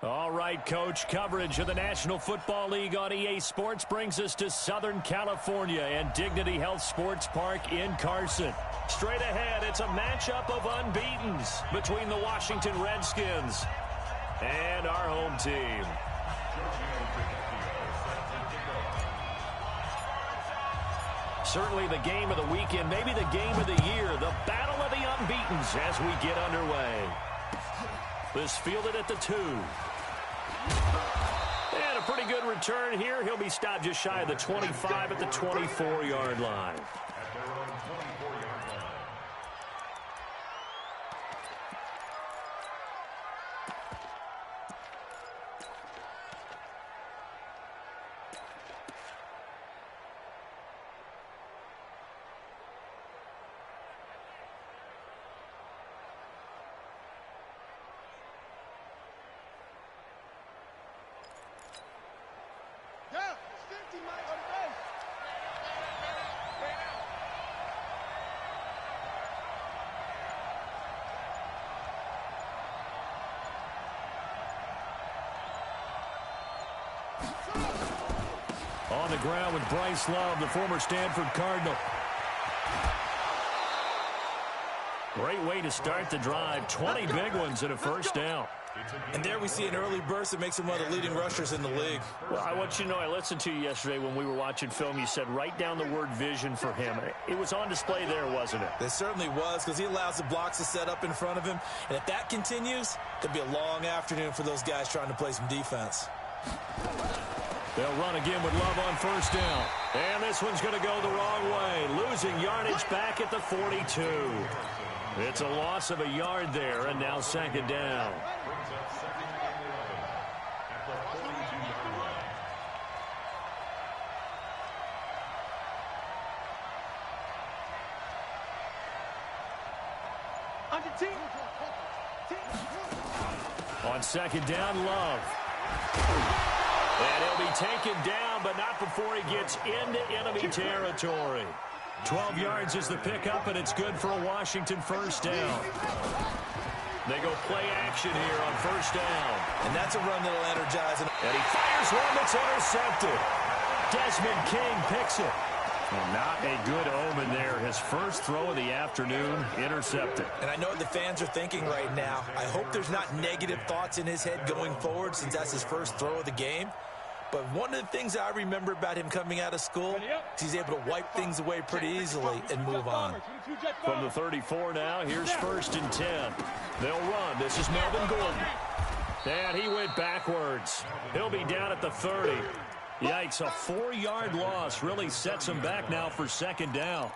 All right, Coach. Coverage of the National Football League on EA Sports brings us to Southern California and Dignity Health Sports Park in Carson. Straight ahead, it's a matchup of unbeatens between the Washington Redskins and our home team. Certainly the game of the weekend, maybe the game of the year, the battle of the unbeatens as we get underway. This fielded at the 2. And a pretty good return here. He'll be stopped just shy of the 25 at the 24-yard line. On the ground with Bryce Love, the former Stanford Cardinal. Great way to start the drive. 20 big ones and a first down. And there we see an early burst that makes him one of the leading rushers in the league. Well, I want you to know, I listened to you yesterday when we were watching film. You said write down the word vision for him. It was on display there, wasn't it? It certainly was, because he allows the blocks to set up in front of him. And if that continues, it'll be a long afternoon for those guys trying to play some defense. They'll run again with Love on first down. And this one's going to go the wrong way. Losing yardage back at the 42. It's a loss of a yard there, and now second down. On second down, Love. And he'll be taken down, but not before he gets into enemy territory. 12 yards is the pickup, and it's good for a Washington first down. They go play action here on first down. And that's a run that'll energize him. And he fires one that's intercepted. Desmond King picks it. Well, not a good omen there. His first throw of the afternoon, intercepted. And I know what the fans are thinking right now. I hope there's not negative thoughts in his head going forward since that's his first throw of the game. But one of the things I remember about him coming out of school is he's able to wipe things away pretty easily and move on. From the 34 now, here's first and 10. They'll run. This is Melvin Gordon. And he went backwards. He'll be down at the 30. Yikes, a 4-yard loss really sets him back now for second down.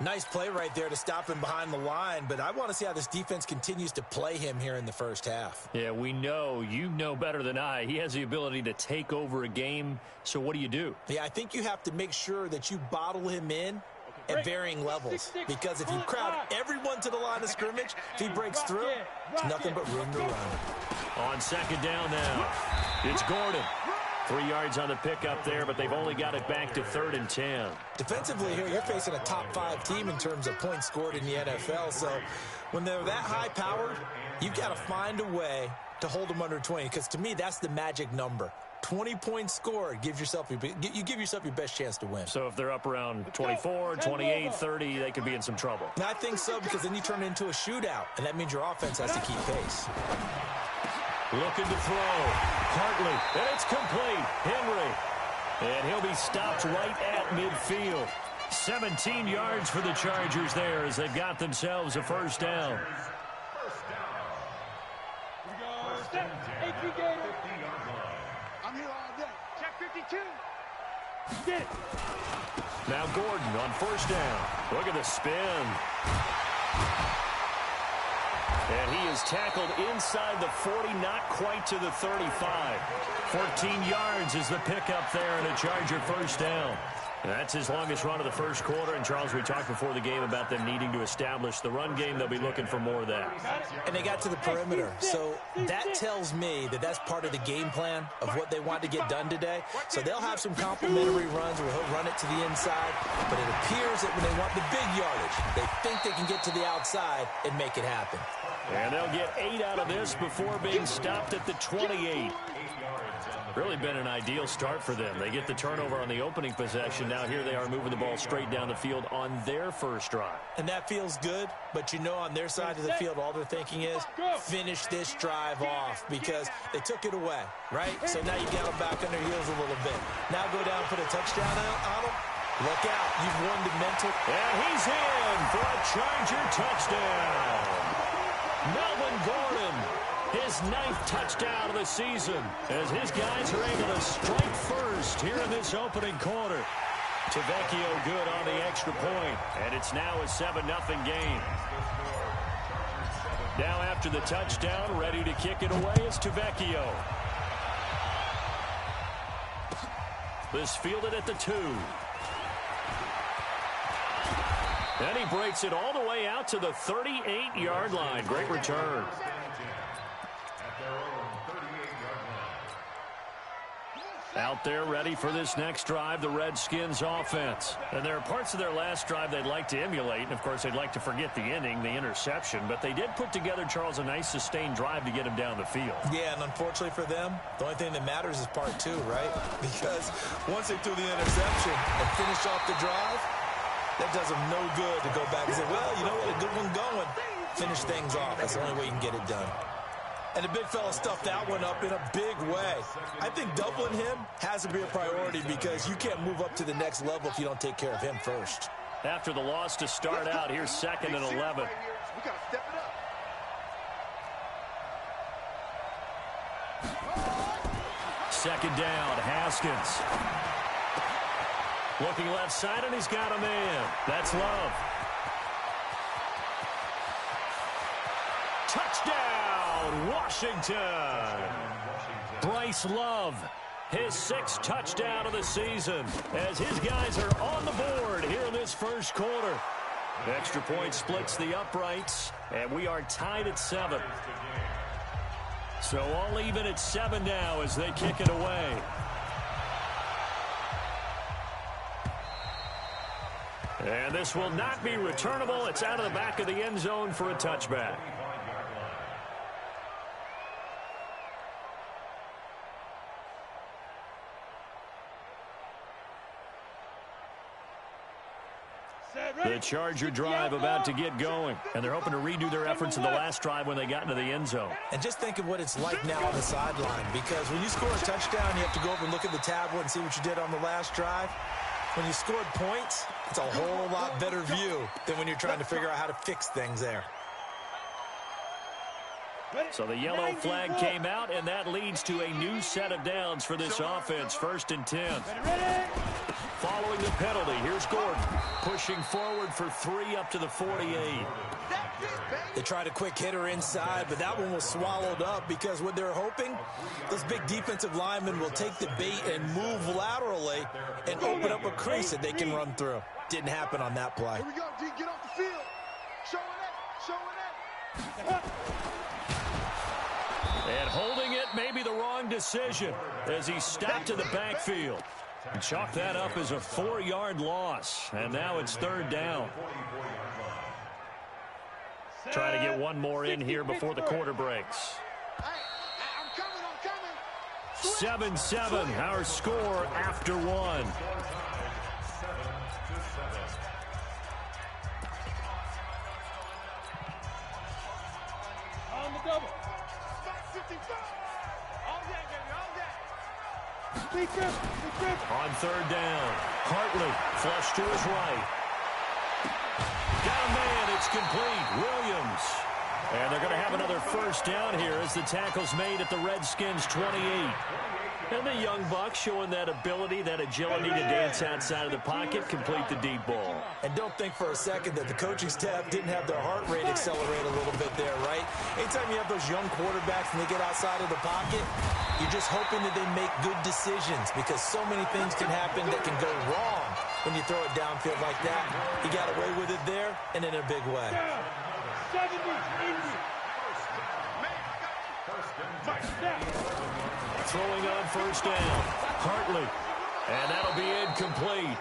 Nice play right there to stop him behind the line, but I want to see how this defense continues to play him here in the first half. Yeah, we know. You know better than I. He has the ability to take over a game, so what do? Yeah, I think you have to make sure that you bottle him in at varying levels, because if you crowd everyone to the line of scrimmage, if he breaks through, there's nothing but room to run. On second down now, it's Gordon. 3 yards on the pickup there, but they've only got it back to 3rd and 10. Defensively here, you're facing a top-5 team in terms of points scored in the NFL. So when they're that high-powered, you've got to find a way to hold them under 20, because to me, that's the magic number. 20 points scored, you give yourself your best chance to win. So if they're up around 24, 28, 30, they could be in some trouble. And I think so, because then you turn it into a shootout, and that means your offense has to keep pace. Looking to throw. Hartley, and it's complete. Henry. And he'll be stopped right at midfield. 17 yards for the Chargers there as they've got themselves a first down. I'm here all day. Check 52. Now Gordon on first down. Look at the spin. And he is tackled inside the 40, not quite to the 35. 14 yards is the pickup there and a Charger first down. That's his longest run of the first quarter. And, Charles, we talked before the game about them needing to establish the run game. They'll be looking for more of that. And they got to the perimeter. So that tells me that that's part of the game plan of what they want to get done today. So they'll have some complimentary runs where he'll run it to the inside. But it appears that when they want the big yardage, they think they can get to the outside and make it happen. And they'll get 8 out of this before being stopped at the 28. Really been an ideal start for them. They get the turnover on the opening possession. Now here they are moving the ball straight down the field on their first drive. And that feels good, but you know on their side of the field, all they're thinking is finish this drive off because they took it away, right? So now you got them back on their heels a little bit. Now go down and put a touchdown on them. Look out. You've won the mental. And he's in for a Charger touchdown. Melvin Gordon, his 9th touchdown of the season, as his guys are able to strike first here in this opening quarter. Tavecchio good on the extra point, and it's now a 7-0 game. Now after the touchdown, ready to kick it away is Tavecchio. This fielded at the 2. And he breaks it all the way out to the 38-yard line. Great return. Out there ready for this next drive, the Redskins offense. And there are parts of their last drive they'd like to emulate. And, of course, they'd like to forget the inning, the interception. But they did put together, Charles, a nice sustained drive to get him down the field. Yeah, and unfortunately for them, the only thing that matters is part 2, right? Because once they threw the interception and finished off the drive, that does them no good to go back and say, well, you know what, a good one going. Finish things off. That's the only way you can get it done. And the big fella stuffed that one up in a big way. I think doubling him has to be a priority because you can't move up to the next level if you don't take care of him first. After the loss to start out, here's 2nd and 11. We got to step it up. Second down, Haskins. Looking left side, and he's got a man. That's Love. Touchdown, Washington. Bryce Love, his 6th touchdown of the season, as his guys are on the board here in this first quarter. Extra point splits the uprights, and we are tied at 7. So all even at 7 now as they kick it away. And this will not be returnable. It's out of the back of the end zone for a touchback. The Charger drive about to get going, and they're hoping to redo their efforts in the last drive when they got into the end zone. And just think of what it's like now on the sideline, because when you score a touchdown, you have to go over and look at the tablet and see what you did on the last drive. When you scored points, it's a whole lot better view than when you're trying to figure out how to fix things there. So the yellow flag came out, and that leads to a new set of downs for this offense. 1st and 10. Following the penalty, here's Gordon pushing forward for 3 up to the 48. They tried a quick hitter inside, but that one was swallowed up because what they're hoping, those big defensive linemen will take the bait and move laterally and open up a crease that they can run through. Didn't happen on that play. Here we go, D. Get off the field. Showing it. And holding it may be the wrong decision as he stopped to the backfield. And chalk that up as a 4-yard loss. And now it's 3rd down. Try to get one more in here before the quarter breaks. I'm coming. 7-7, our score after 1. On the double. 55. All that, baby, all that. On 3rd down, Hartley flush to his right. Got a man, it's complete. Williams. And they're going to have another first down here as the tackle's made at the Redskins' 28. And the young buck showing that ability, that agility to dance outside of the pocket, complete the deep ball. And don't think for a second that the coaching staff didn't have their heart rate accelerate a little bit there, right? Anytime you have those young quarterbacks and they get outside of the pocket, you're just hoping that they make good decisions because so many things can happen that can go wrong when you throw it downfield like that. He got away with it there and in a big way. 70, 80. Throwing on first down. Hartley. And that'll be incomplete.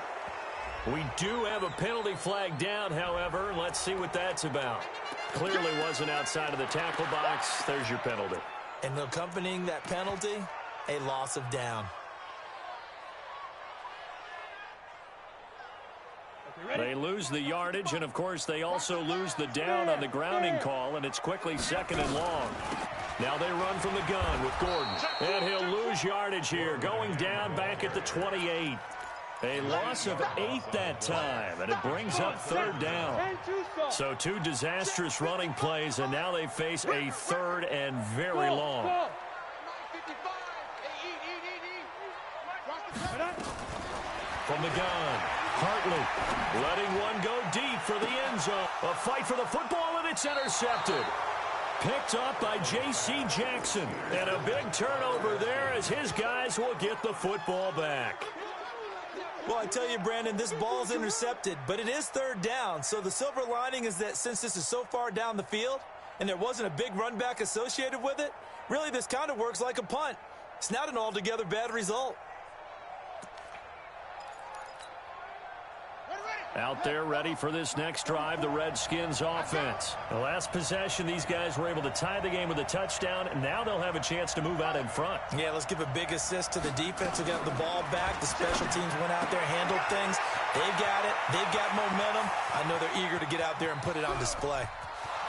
We do have a penalty flag down, however. Let's see what that's about. Clearly wasn't outside of the tackle box. There's your penalty. And accompanying that penalty, a loss of down. They lose the yardage, and, of course, they also lose the down on the grounding call, and it's quickly 2nd and long. Now they run from the gun with Gordon. And he'll lose yardage here, going down back at the 28. A loss of 8 that time, and it brings up 3rd down. So 2 disastrous running plays, and now they face a 3rd and very long. From the gun, Hartley letting one go deep for the end zone. A fight for the football, and it's intercepted. Picked up by J.C. Jackson. And a big turnover there as his guys will get the football back. Well, I tell you, Brandon, this ball's intercepted, but it is 3rd down. So the silver lining is that since this is so far down the field and there wasn't a big run back associated with it, really this kind of works like a punt. It's not an altogether bad result. Out there ready for this next drive, the Redskins offense. The last possession, these guys were able to tie the game with a touchdown, and now they'll have a chance to move out in front. Yeah, let's give a big assist to the defense who got the ball back. The special teams went out there, handled things. They've got it. They've got momentum. I know they're eager to get out there and put it on display.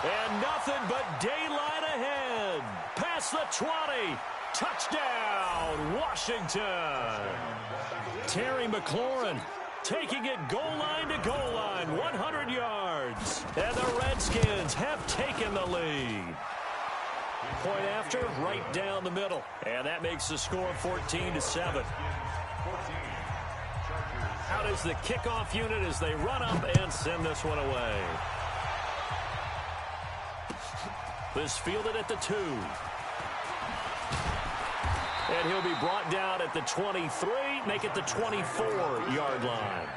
And nothing but daylight ahead. Past the 20. Touchdown, Washington. Terry McLaurin taking it goal line to goal line, 100 yards. And the Redskins have taken the lead. Point after, right down the middle. And that makes the score 14-7. Out is the kickoff unit as they run up and send this one away. This fielded at the 2. And he'll be brought down at the 23, make it the 24-yard line.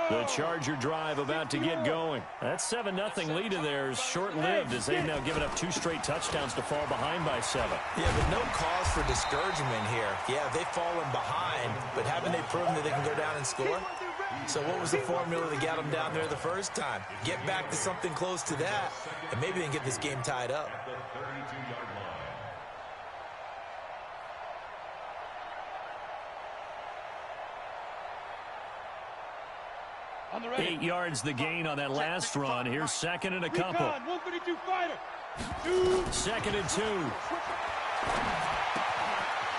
The Charger drive about to get going. That 7-0 lead of theirs short-lived as they've now given up 2 straight touchdowns to fall behind by 7. Yeah, but no cause for discouragement here. Yeah, they've fallen behind, but haven't they proven that they can go down and score? So what was the formula that got them down there the first time? Get back to something close to that, and maybe they can get this game tied up. Eight yards the gain on that last run. Here's 2nd and a couple. 152 fighter. 2nd and 2.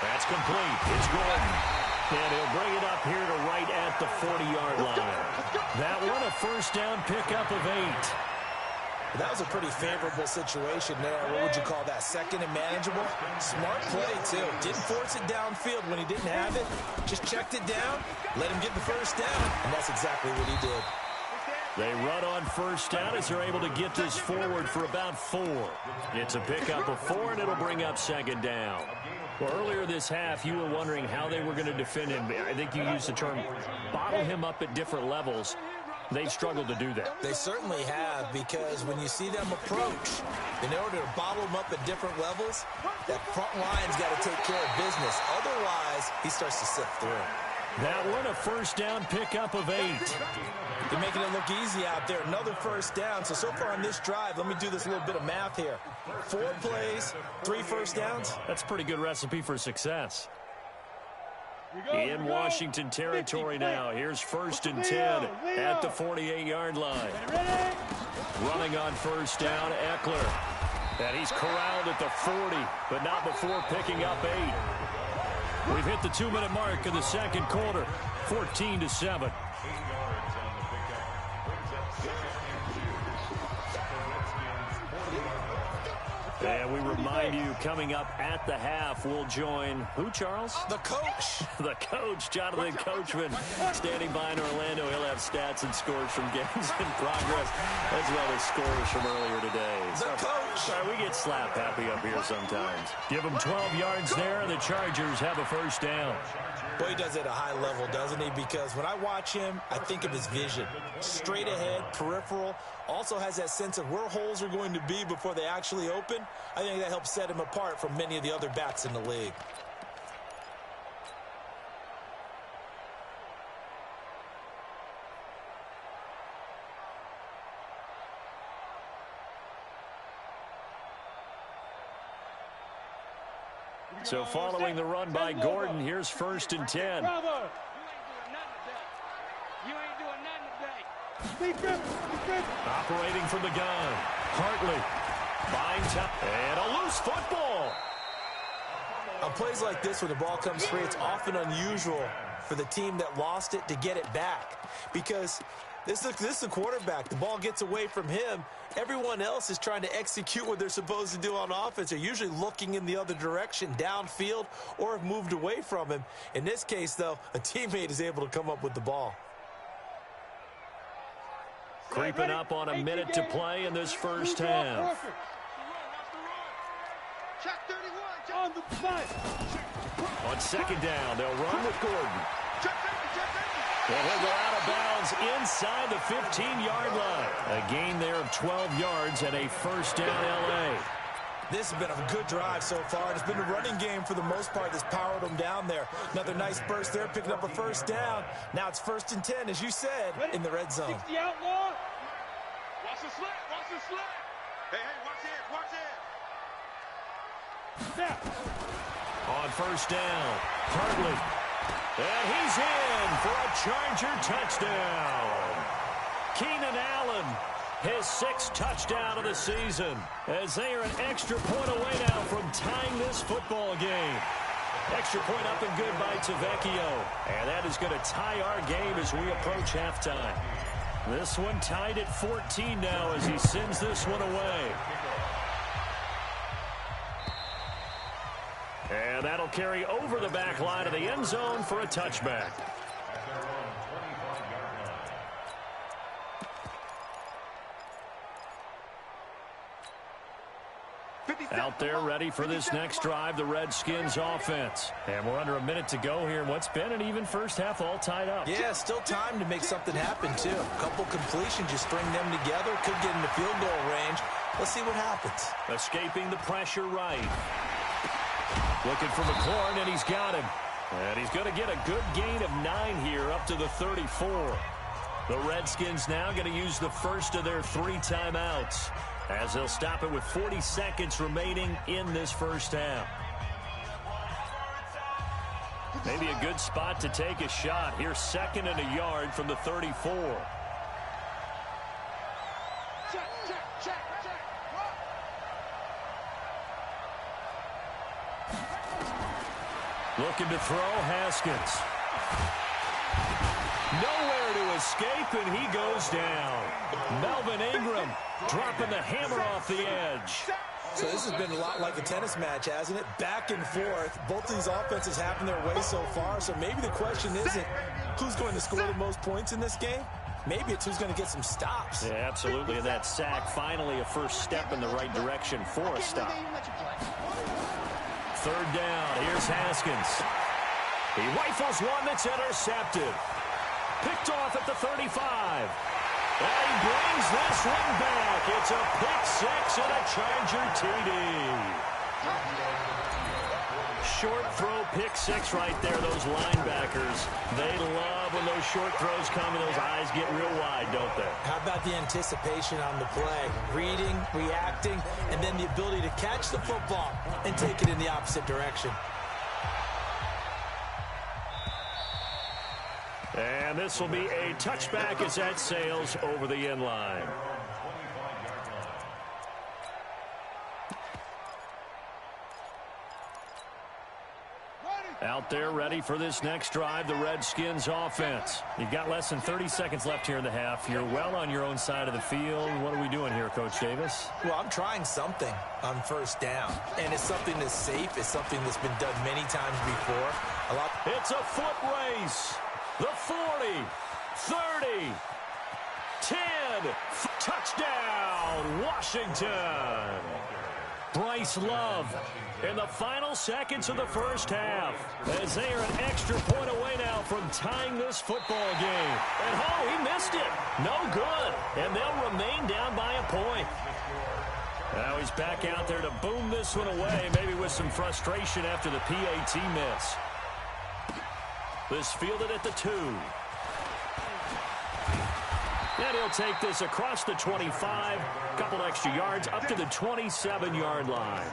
That's complete. It's Gordon. And he'll bring it up here to right at the 40-yard line. That one a first down pickup of 8. That was a pretty favorable situation there. What would you call that? 2nd and manageable? Smart play, too. Didn't force it downfield when he didn't have it. Just checked it down, let him get the first down, and that's exactly what he did. They run on first down as they're able to get this forward for about 4. It's a pickup of 4, and it'll bring up 2nd down. Well, earlier this half, you were wondering how they were going to defend him. I think you used the term bottle him up at different levels. They've struggled to do that. They certainly have, because when you see them approach, in order to bottle them up at different levels, that front line's got to take care of business. Otherwise, he starts to sift through. That one a first down pickup of 8. They're making it look easy out there. Another first down. So far on this drive, let me do this little bit of math here. 4 plays, 3 first downs. That's a pretty good recipe for success. In Washington territory now. Here's 1st and 10 at the 48-yard line. Running on first down, Eckler. And he's corralled at the 40, but not before picking up 8. We've hit the 2-minute mark of the second quarter, 14-7. And we remind you, coming up at the half, we'll join who, Charles? The coach. The coach, Jonathan Coachman, standing by in Orlando. He'll have stats and scores from games in progress, as well as scores from earlier today. The coach. Sorry, we get slap happy up here sometimes. Give them 12 yards there, and the Chargers have a first down. Boy, he does it at a high level, doesn't he? Because when I watch him, I think of his vision. Straight ahead, peripheral. Also has that sense of where holes are going to be before they actually open. I think that helps set him apart from many of the other backs in the league. So following the run by Gordon, here's 1st and 10. Operating from the gun. Hartley. Buying time. And a loose football. On plays like this where the ball comes free, it's often unusual for the team that lost it to get it back. Because this is the quarterback. The ball gets away from him. Everyone else is trying to execute what they're supposed to do on offense. They're usually looking in the other direction, downfield, or have moved away from him. In this case, though, a teammate is able to come up with the ball. Creeping up on a minute to play in this first half. On 2nd down, they'll run with Gordon. And he'll go out of bounds inside the 15-yard line. A gain there of 12 yards and a first down L.A. This has been a good drive so far. It's been a running game for the most part that's powered them down there. Another nice burst there, picking up a first down. Now it's 1st and 10, as you said, in the red zone. 60 outlaw. Watch the slip. Watch the slip. Hey, watch it. Watch it. Snap. On 1st down, Hartley. And he's in for a Charger touchdown. Keenan Allen, his 6th touchdown of the season, as they are an extra point away now from tying this football game. Extra point up and good by Tavecchio. And that is going to tie our game as we approach halftime. This one tied at 14 now as he sends this one away. And that'll carry over the back line of the end zone for a touchback. Out there ready for this next drive, the Redskins offense. And we're under a minute to go here in what's been an even first half, all tied up. Yeah, still time to make something happen, too. A couple completions, you string them together, could get into field goal range. Let's see what happens. Escaping the pressure right. Looking for McLaurin, and he's got him. And he's going to get a good gain of 9 here up to the 34. The Redskins now going to use the first of their 3 timeouts, as they'll stop it with 40 seconds remaining in this first half. Maybe a good spot to take a shot. Here's 2nd and a yard from the 34. Looking to throw, Haskins. Nowhere to escape, and he goes down. Melvin Ingram dropping the hammer off the edge. So this has been a lot like a tennis match, hasn't it? Back and forth. Both of these offenses having their way so far. So maybe the question isn't who's going to score the most points in this game. Maybe it's who's going to get some stops. Yeah, absolutely. And that sack, finally a first step in the right direction for a stop. 3rd down. Here's Haskins. He rifles one that's intercepted. Picked off at the 35. And he brings this one back. It's a pick 6 and a Charger TD. Short throw, pick 6 right there. Those linebackers, they love when those short throws come and those eyes get real wide, don't they? How about the anticipation on the play? Reading, reacting, and then the ability to catch the football and take it in the opposite direction. And this will be a touchback as that sails over the end line. Out there ready for this next drive, the Redskins offense. You've got less than 30 seconds left here in the half. You're well on your own side of the field. What are we doing here, Coach Davis? Well, I'm trying something on first down, and it's something that's safe. It's something that's been done many times before. It's a foot race. The 40, 30, 10, touchdown, Washington. Bryce Love in the final seconds of the first half as they are an extra point away now from tying this football game. And he missed it. No good. And they'll remain down by a point. Now he's back out there to boom this one away, maybe with some frustration after the PAT miss. This fielded at the 2. And he'll take this across the 25, a couple extra yards up to the 27-yard line.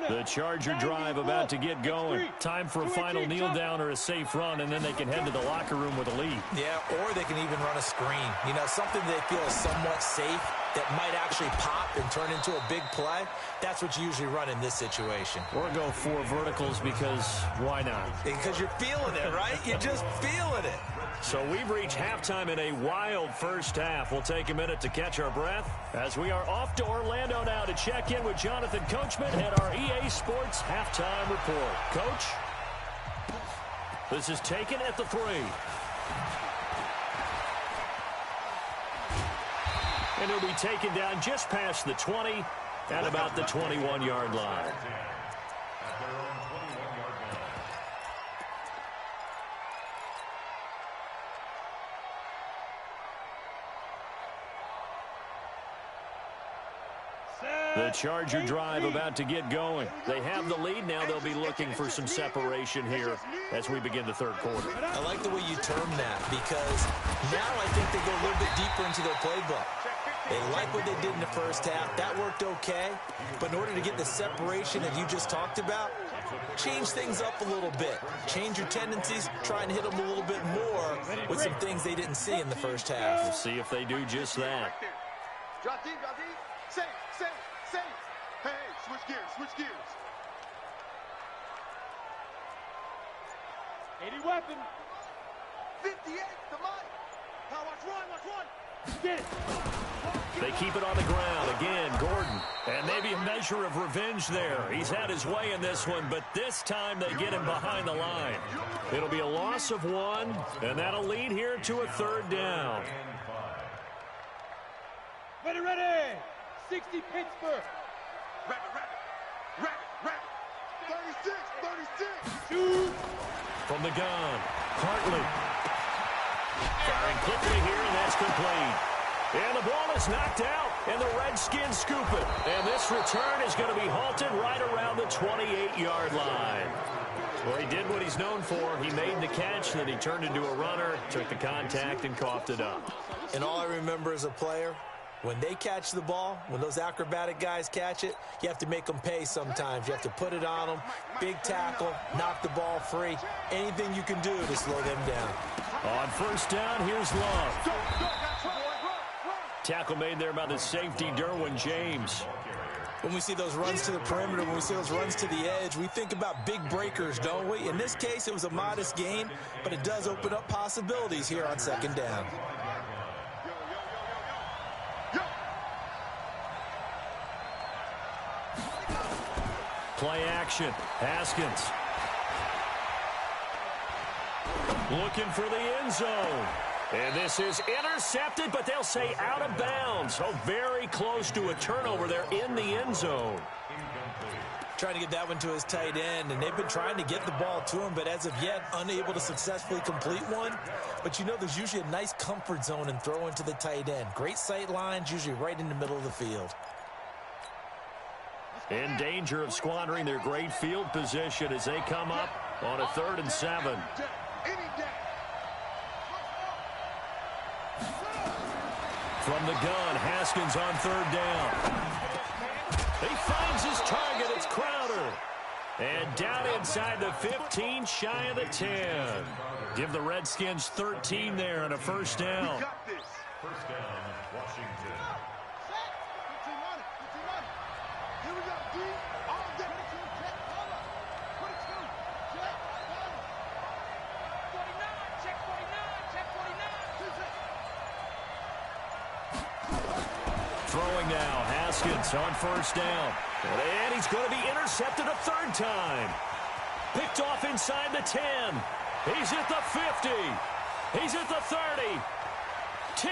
The Charger drive about to get going. Time for a final kneel down or a safe run, and then they can head to the locker room with a lead. Yeah, or they can even run a screen. You know, something they feel is somewhat safe that might actually pop and turn into a big play. That's what you usually run in this situation. Or go 4 verticals because why not? Because you're feeling it, right? You're just feeling it. So we've reached halftime in a wild first half. We'll take a minute to catch our breath as we are off to Orlando now to check in with Jonathan Coachman at our EA Sports Halftime Report. Coach, this is taken at the 3. And it'll be taken down just past the 20 at about the 21-yard line. The Charger drive about to get going. They have the lead now. They'll be looking for some separation here as we begin the third quarter. I like the way you term that because now I think they go a little bit deeper into their playbook. They like what they did in the first half. That worked okay. But in order to get the separation that you just talked about, change things up a little bit. Change your tendencies. Try and hit them a little bit more with some things they didn't see in the first half. We'll see if they do just that. Drop deep, safe. Hey, switch gears. 80 weapon. 58, the mic. Now watch one. Get it. They keep it on the ground. Again, Gordon. And maybe a measure of revenge there. He's had his way in this one, but this time they get him behind the line. It'll be a loss of 1, and that'll lead here to a third down. Ready. 60 Pittsburgh. Rapid. 36. Shoot. From the gun, Hartley. Firing quickly here, and that's complete. And the ball is knocked out, and the Redskins scoop it. And this return is going to be halted right around the 28-yard line. Well, he did what he's known for. He made the catch, then he turned into a runner, took the contact, and coughed it up. And all I remember as a player, when they catch the ball, when those acrobatic guys catch it, you have to make them pay sometimes. You have to put it on them, big tackle, knock the ball free. Anything you can do to slow them down. On first down, here's Love. Tackle made there by the safety, Derwin James. When we see those runs to the perimeter, when we see those runs to the edge, we think about big breakers, don't we? In this case, it was a modest gain, but it does open up possibilities here on second down. Play action. Haskins. Looking for the end zone. And this is intercepted, but they'll say out of bounds. Oh, very close to a turnover there in the end zone. Trying to get that one to his tight end, and they've been trying to get the ball to him, but as of yet, unable to successfully complete one. But you know, there's usually a nice comfort zone in throwing to the tight end. Great sight lines, usually right in the middle of the field. In danger of squandering their great field position as they come up on a 3rd and 7. From the gun, Haskins on 3rd down. He finds his target. It's Crowder. And down inside the 15, shy of the 10. Give the Redskins 13 there on a first down. First down. Washington. Set. Good team on it. Good team on it. Here we go. D. All day. 22. Check. Hold up. 22. Check. Hold up. 49. Check 49. Check 49. 2 seconds. Throwing now. Haskins on first down. And he's going to be intercepted a third time. Picked off inside the 10. He's at the 50. He's at the 30. 10.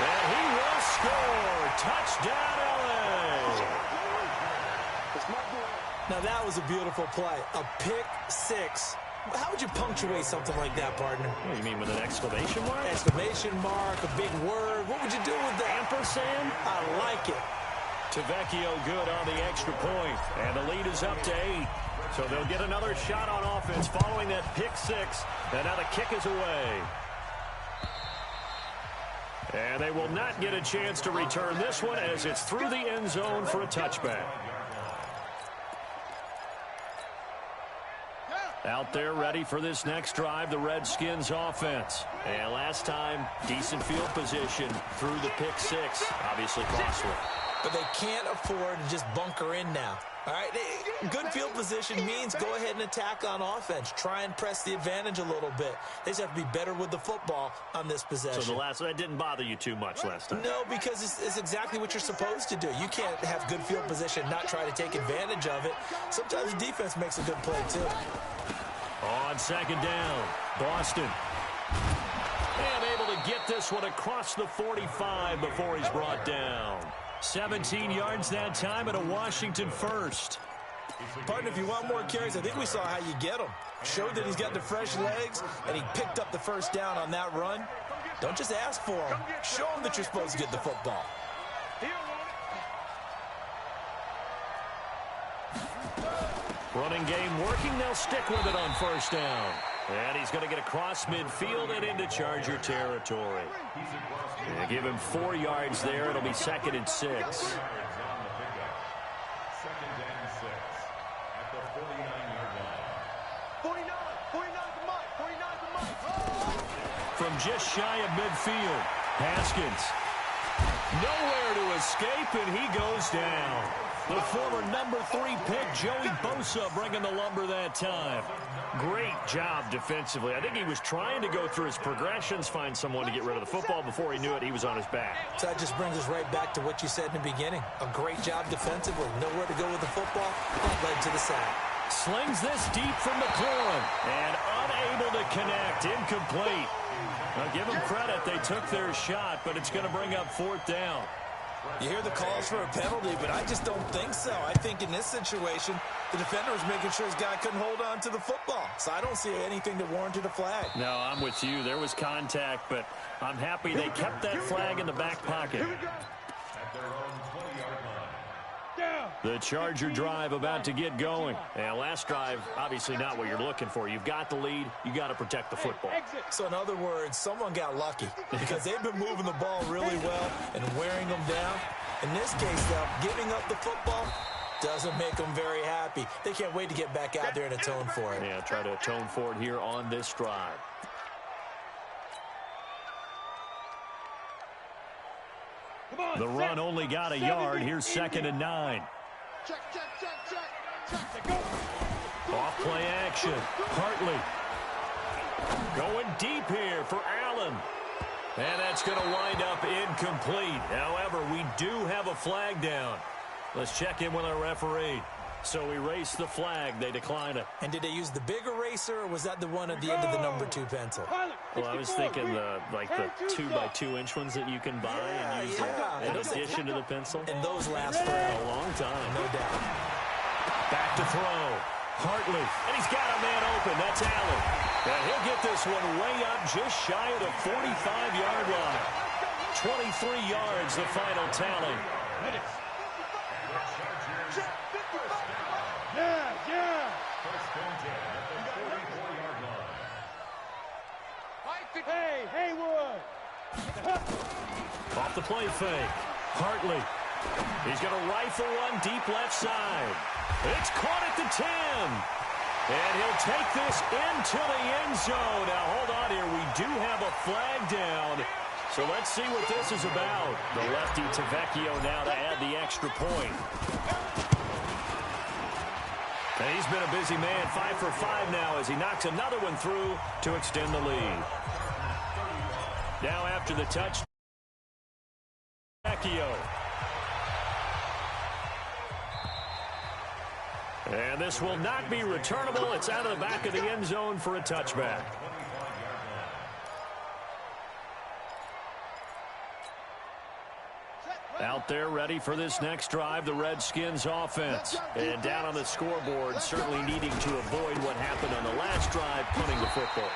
And he will score. Touchdown, LA. Now, that was a beautiful play. A pick six. How would you punctuate something like that, partner? What do you mean, with an exclamation mark? Exclamation mark, a big word. What would you do with that? Ampersand? I like it. Tavecchio good on the extra point. And the lead is up to 8. So they'll get another shot on offense following that pick six. And now the kick is away. And they will not get a chance to return this one as it's through the end zone for a touchback. Out there ready for this next drive, the Redskins offense. And last time, decent field position through the pick six. Obviously costly. But they can't afford to just bunker in now. All right, good field position means go ahead and attack on offense. Try and press the advantage a little bit. They just have to be better with the football on this possession. So that didn't bother you too much last time? No, because it's exactly what you're supposed to do. You can't have good field position, not try to take advantage of it. Sometimes the defense makes a good play, too. On second down, Boston. And able to get this one across the 45 before he's brought down. 17 yards that time and a Washington first. Partner, if you want more carries, I think we saw how you get them. Showed that he's got the fresh legs, and he picked up the first down on that run. Don't just ask for them. Show them that you're supposed to get the football. Running game working. They'll stick with it on first down. And he's going to get across midfield and into Charger territory. Yeah, give him 4 yards there. It'll be 2nd and 6. 2nd and 6 at the 49-yard line. 49 to Mike. 49 to Mike. From just shy of midfield, Haskins. Nowhere to escape, and he goes down. The former number 3 pick, Joey Bosa, bringing the lumber that time. Great job defensively. I think he was trying to go through his progressions, find someone to get rid of the football. Before he knew it, he was on his back. So that just brings us right back to what you said in the beginning. A great job defensively. Nowhere to go with the football. That led to the sack. Slings this deep from McLaurin. And unable to connect. Incomplete. Now, give them credit. They took their shot, but it's going to bring up 4th down. You hear the calls for a penalty, but I just don't think so. I think in this situation, the defender was making sure his guy couldn't hold on to the football. So I don't see anything that warranted a flag. No, I'm with you. There was contact, but I'm happy they kept that flag in the back pocket. At their own 20-yard line. The Charger drive about to get going. And last drive, obviously not what you're looking for. You've got the lead. You got to protect the football. So in other words, someone got lucky because they've been moving the ball really well and wearing them down. In this case, though, giving up the football doesn't make them very happy. They can't wait to get back out there and atone for it. Yeah, try to atone for it here on this drive. The run only got a yard. Here's 2nd and 9. Check. Off play action. Hartley. Going deep here for Allen. And that's going to wind up incomplete. However, we do have a flag down. Let's check in with our referee. So erase the flag. They decline it. And did they use the big eraser, or was that the one at the end of the number 2 pencil? Well, I was thinking the 2x2-inch ones that you can buy and use in addition to the pencil. And those last for a long time. No doubt. Back to throw. Hartley. And he's got a man open. That's Allen. And he'll get this one way up just shy of the 45-yard line. 23 yards, the final tally. Yeah. Hey, Haywood. Off the play fake. Hartley. He's going to rifle one deep left side. It's caught at the 10. And he'll take this into the end zone. Now, hold on here. We do have a flag down. So let's see what this is about. The lefty Tavecchio now to add the extra point. And he's been a busy man, 5 for 5 now as he knocks another one through to extend the lead. Now after the touch, Tavecchio. And this will not be returnable. It's out of the back of the end zone for a touchback. Out there ready for this next drive, the Redskins offense. And down on the scoreboard, certainly needing to avoid what happened on the last drive, punting the football.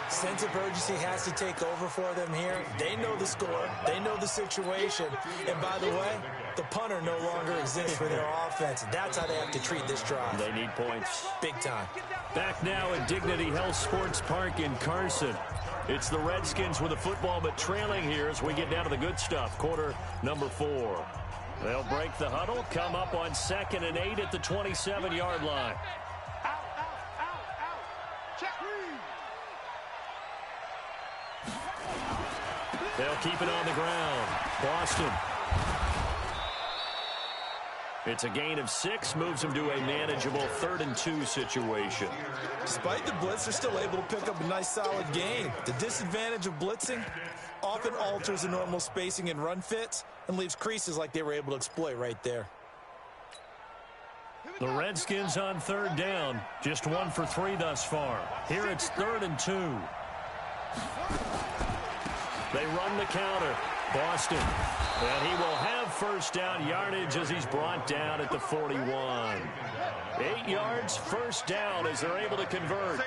Sense of urgency has to take over for them here. They know the score. They know the situation. And by the way, the punter no longer exists for their offense. That's how they have to treat this drive. They need points. Big time. Back now at Dignity Health Sports Park in Carson. It's the Redskins with the football, but trailing here as we get down to the good stuff. Quarter number 4. They'll break the huddle, come up on 2nd and 8 at the 27-yard line. They'll keep it on the ground. Boston. It's a gain of 6, moves them to a manageable 3rd and 2 situation. Despite the blitz, they're still able to pick up a nice solid gain. The disadvantage of blitzing often alters the normal spacing and run fits and leaves creases like they were able to exploit right there. The Redskins on 3rd down. Just 1 for 3 thus far. Here it's 3rd and 2. They run the counter. Boston. And he will have first down yardage as he's brought down at the 41. 8 yards, first down as they're able to convert.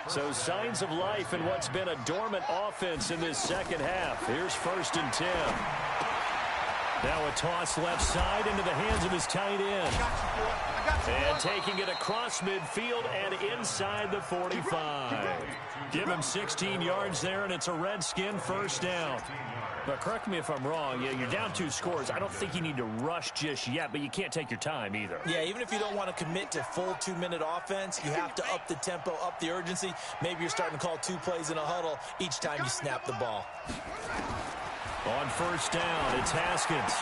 So signs of life in what's been a dormant offense in this second half. Here's 1st and 10. Now a toss left side into the hands of his tight end. And taking it across midfield and inside the 45. Give him 16 yards there, and it's a Redskin first down. But correct me if I'm wrong, you're down 2 scores. I don't think you need to rush just yet, but you can't take your time either. Yeah, even if you don't want to commit to full 2-minute offense, you have to up the tempo, up the urgency. Maybe you're starting to call 2 plays in a huddle each time you snap the ball. On first down, it's Haskins.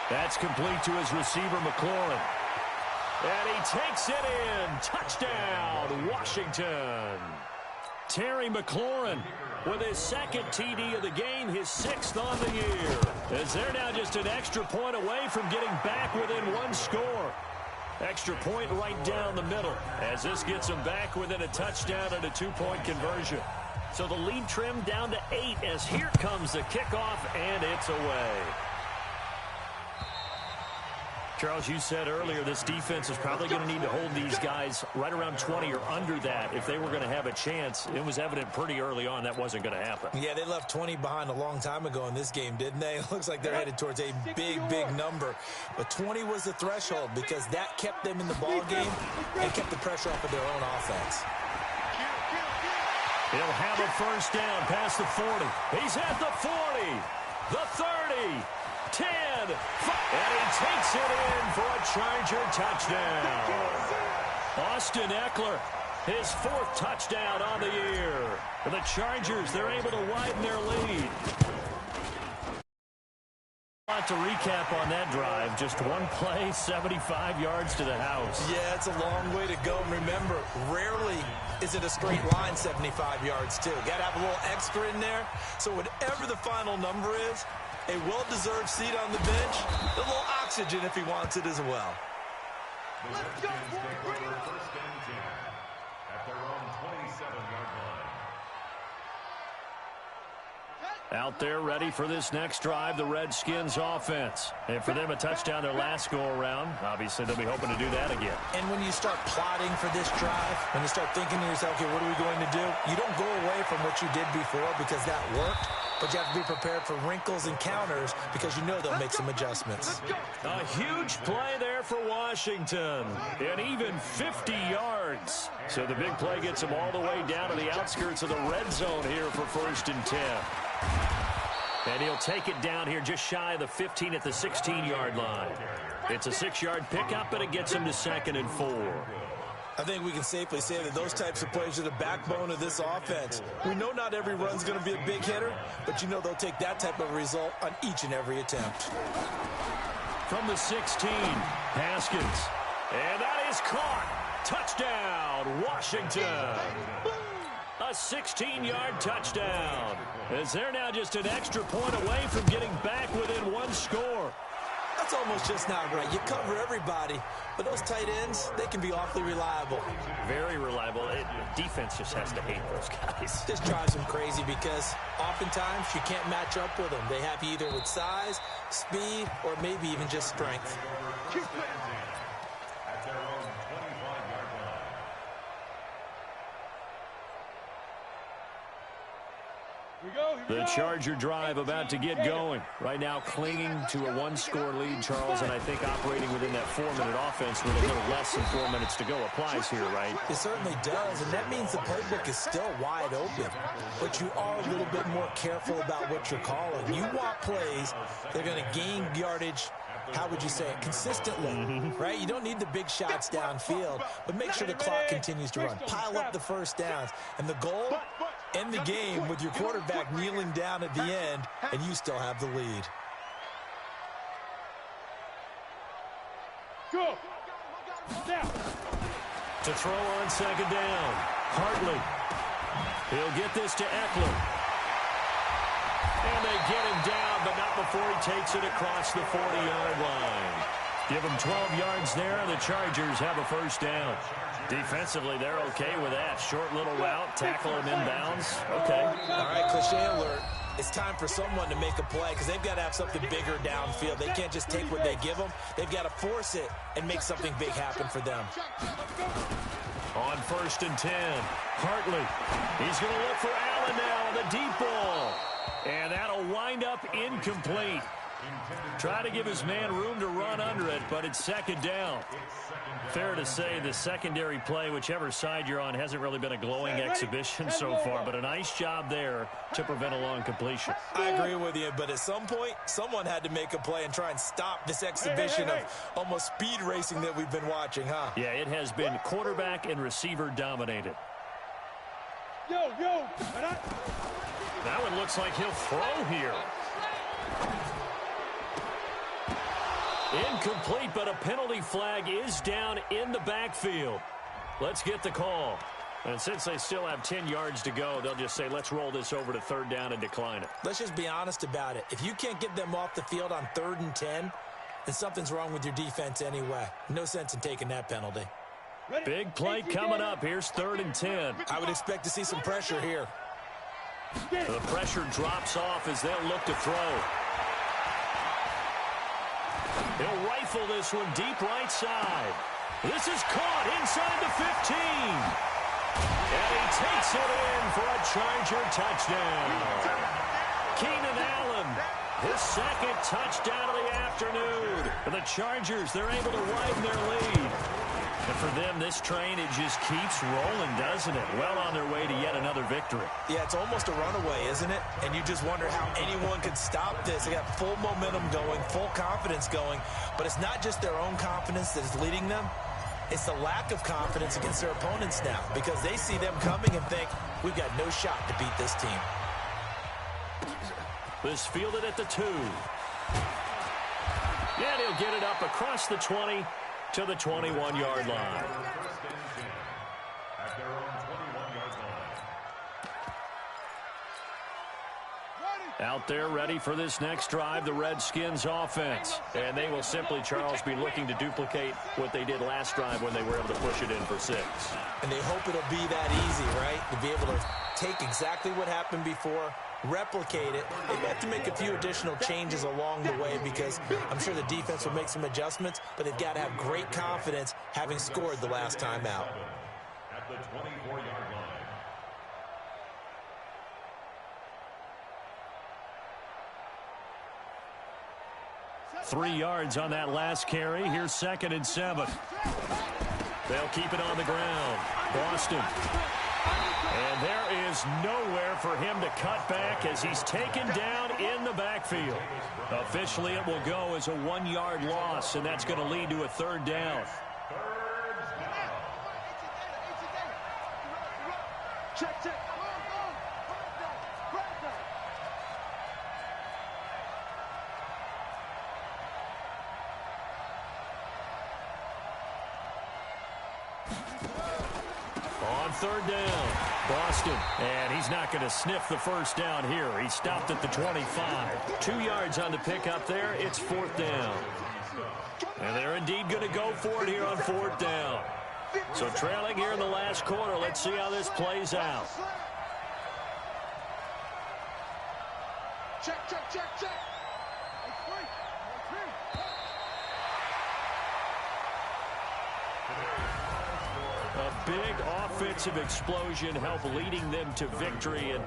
That's complete to his receiver, McLaurin. And he takes it in. Touchdown, Washington. Terry McLaurin with his 2nd TD of the game, his 6th on the year. As they're now just an extra point away from getting back within 1 score. Extra point right down the middle as this gets them back within a touchdown and a 2-point conversion. So the lead trimmed down to 8 as here comes the kickoff, and it's away. Charles, you said earlier this defense is probably going to need to hold these guys right around 20 or under that if they were going to have a chance. It was evident pretty early on that wasn't going to happen. Yeah, they left 20 behind a long time ago in this game, didn't they? It looks like they're headed towards a big, big number. But 20 was the threshold because that kept them in the ball game and kept the pressure off of their own offense. He'll have a first down past the 40. He's at the 40, the 30, 10, 5, and he takes it in for a Charger touchdown. Austin Eckler, his 4th touchdown on the year. For the Chargers, they're able to widen their lead. To recap on that drive, just 1 play, 75 yards to the house. Yeah, it's a long way to go. Remember, rarely is it a straight line 75 yards, too. Got to have a little extra in there. So whatever the final number is, a well-deserved seat on the bench, a little oxygen if he wants it as well. Let's go, boy. Bring it on. At their own 27-yard line. Out there ready for this next drive, the Redskins offense. And for them, a touchdown their last go-around. Obviously, they'll be hoping to do that again. And when you start plotting for this drive, when you start thinking to yourself, okay, what are we going to do? You don't go away from what you did before because that worked, but you have to be prepared for wrinkles and counters because you know they'll make some adjustments. A huge play there for Washington. And even 50 yards. So the big play gets them all the way down to the outskirts of the red zone here for 1st and 10. And he'll take it down here just shy of the 15 at the 16-yard line. It's a 6-yard pickup, but it gets him to 2nd and 4. I think we can safely say that those types of plays are the backbone of this offense. We know not every run's going to be a big hitter, but you know they'll take that type of result on each and every attempt. From the 16, Haskins. And that is caught. Touchdown, Washington. A 16-yard touchdown. As they're now just an extra point away from getting back within one score. That's almost just not right. You cover everybody, but those tight ends, they can be awfully reliable. Very reliable. Defense just has to hate those guys. This drives them crazy because oftentimes you can't match up with them. They have you either with size, speed, or maybe even just strength. At their own 25-yard line. The Charger drive about to get going. Right now clinging to a one-score lead, Charles, and I think operating within that 4-minute offense with a little less than 4 minutes to go applies here, right? It certainly does, and that means the playbook is still wide open. But you are a little bit more careful about what you're calling. You want plays that are going to gain yardage, how would you say it, consistently, right? You don't need the big shots downfield, but make sure the clock continues to run. Pile up the first downs. And the goal, end the game with your quarterback kneeling down at the end, and you still have the lead. Go. Now. To throw on second down, Hartley. He'll get this to Eckler. And they get him down, but not before he takes it across the 40-yard line. Give him 12 yards there, and the Chargers have a first down. Defensively, they're okay with that. Short little route, tackle him inbounds. Okay. All right, cliche alert. It's time for someone to make a play because they've got to have something bigger downfield. They can't just take what they give them. They've got to force it and make something big happen for them. On 1st and 10, Hartley. He's going to look for Allen now on the deep ball. And that'll wind up incomplete. Try to give his man room to run under it, but it's second down. Fair to say the secondary play, whichever side you're on, hasn't really been a glowing exhibition so far, but a nice job there to prevent a long completion. I agree with you, but at some point, someone had to make a play and try and stop this exhibition of almost speed racing that we've been watching, huh? Yeah, it has been quarterback and receiver dominated. Yo. That one looks like he'll throw here. Incomplete, but a penalty flag is down in the backfield. Let's get the call. And since they still have 10 yards to go, they'll just say, let's roll this over to third down and decline it. Let's just be honest about it. If you can't get them off the field on 3rd and 10, then something's wrong with your defense anyway. No sense in taking that penalty. Big play coming up. Here's 3rd and 10. I would expect to see some pressure here. The pressure drops off as they'll look to throw. He'll rifle this one deep right side. This is caught inside the 15. And he takes it in for a Charger touchdown. Keenan Allen, his second touchdown of the afternoon. And the Chargers, they're able to widen their lead. And for them, this train, it just keeps rolling, doesn't it? Well on their way to yet another victory. Yeah, it's almost a runaway, isn't it? And you just wonder how anyone could stop this. They got full momentum going, full confidence going. But it's not just their own confidence that is leading them. It's the lack of confidence against their opponents now because they see them coming and think, we've got no shot to beat this team. This fielded at the 2. And he'll get it up across the 20 to the 21-yard line. At their own 21-yard line. Out there ready for this next drive, the Redskins offense. And they will simply, Charles, be looking to duplicate what they did last drive when they were able to push it in for 6. And they hope it'll be that easy, right? To be able to take exactly what happened before, replicate it. They have to make a few additional changes along the way because I'm sure the defense will make some adjustments, but they've got to have great confidence having scored the last time out. At the 24-yard line. 3 yards on that last carry. Here's 2nd and 7. They'll keep it on the ground. Boston. And there is nowhere for him to cut back as he's taken down in the backfield. Officially, it will go as a 1-yard loss, and that's going to lead to a 3rd down. Check, check. Go, go. Grab that. On third down, Boston. And he's not going to sniff the first down here. He stopped at the 25. 2 yards on the pickup there. It's fourth down. And they're indeed going to go for it here on fourth down. So trailing here in the last quarter. Let's see how this plays out. Check, check, check, check. A big offensive explosion helped leading them to victory. And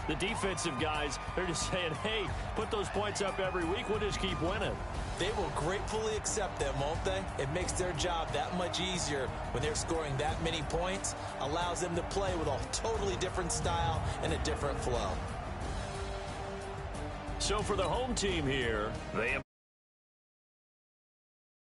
the defensive guys, they're just saying, hey, put those points up every week. We'll just keep winning. They will gratefully accept them, won't they? It makes their job that much easier when they're scoring that many points. Allows them to play with a totally different style and a different flow. So for the home team here, they